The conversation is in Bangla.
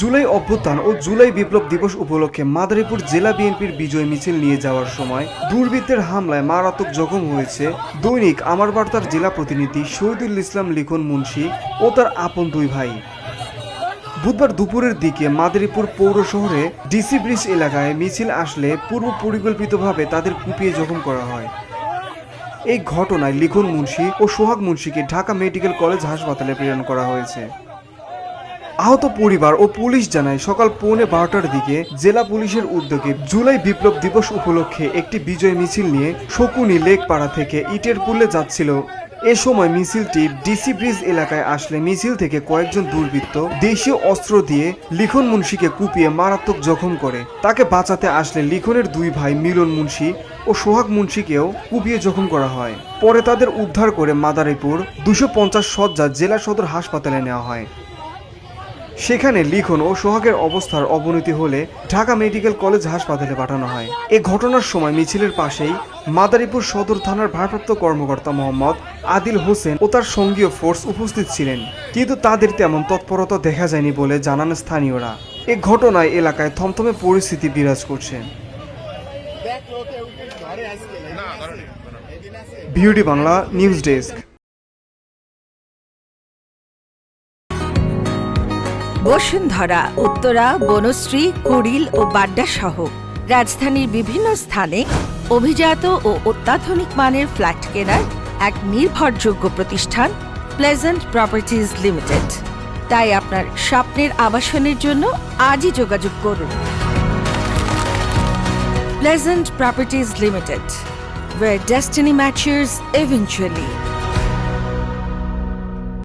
জুলাই অভ্যুত্থান ও জুলাই বিপ্লব দিবস উপলক্ষে মাদারীপুর জেলা বিএনপির বিজয় মিছিল নিয়ে যাওয়ার সময় দুর্বৃত্তের হামলায় মারাত্মক জখম হয়েছে দৈনিক আমার বার্তার জেলা প্রতিনিধি শহীদুল ইসলাম লিখন মুন্সি ও তার আপন দুই ভাই। বুধবার দুপুরের দিকে মাদারীপুর পৌর শহরে ডিসি ব্রিজ এলাকায় মিছিল আসলে পূর্ব পরিকল্পিতভাবে তাদের কুপিয়ে জখম করা হয়। এই ঘটনায় লিখন মুন্সি ও সোহাগ মুন্সিকে ঢাকা মেডিকেল কলেজ হাসপাতালে প্রেরণ করা হয়েছে। আহত পরিবার ও পুলিশ জানায় সকাল 12:15টার দিকে জেলা পুলিশের উদ্যোগে জুলাই বিপ্লব দিবস উপলক্ষে একটি বিজয় মিছিল নিয়ে শকুনি লেকপাড়া থেকে ইটের পুলে যাচ্ছিল। এ সময় মিছিলটি ডিসি ব্রিজ এলাকায় আসলে মিছিল থেকে কয়েকজন দুর্বৃত্ত দেশীয় অস্ত্র দিয়ে লিখন মুন্সিকে কুপিয়ে মারাত্মক জখম করে। তাকে বাঁচাতে আসলে লিখনের দুই ভাই মিলন মুন্সি ও সোহাগ মুন্সিকেও কুপিয়ে জখম করা হয়। পরে তাদের উদ্ধার করে মাদারীপুর 250 শয্যা জেলা সদর হাসপাতালে নেওয়া হয়। সেখানে লিখন ও সোহাগের অবস্থার অবনতি হলে ঢাকা মেডিকেল কলেজ হাসপাতালে পাঠানো হয়। এ ঘটনার সময় মিছিলের পাশেই মাদারীপুর সদর থানার ভারপ্রাপ্ত কর্মকর্তা মোহাম্মদ আদিল হোসেন ও তার সঙ্গীয় ফোর্স উপস্থিত ছিলেন, কিন্তু তাদের তেমন তৎপরতা দেখা যায়নি বলে জানান স্থানীয়রা। এ ঘটনায় এলাকায় থমথমে পরিস্থিতি বিরাজ করছে। Beauty Bangla news desk. Bashundhara, Uttara, Banasree, Kuril ও বাড্ডা সহ রাজধানীর বিভিন্ন স্থানে অভিজাত ও অত্যাধুনিক মানের ফ্ল্যাট কেনার এক নির্ভরযোগ্য প্রতিষ্ঠান প্লেজেন্ট প্রপার্টিজ লিমিটেড। তাই আপনার স্বপ্নের আবাসনের জন্য আজই যোগাযোগ করুন। Pleasant properties limited, where destiny matches eventually.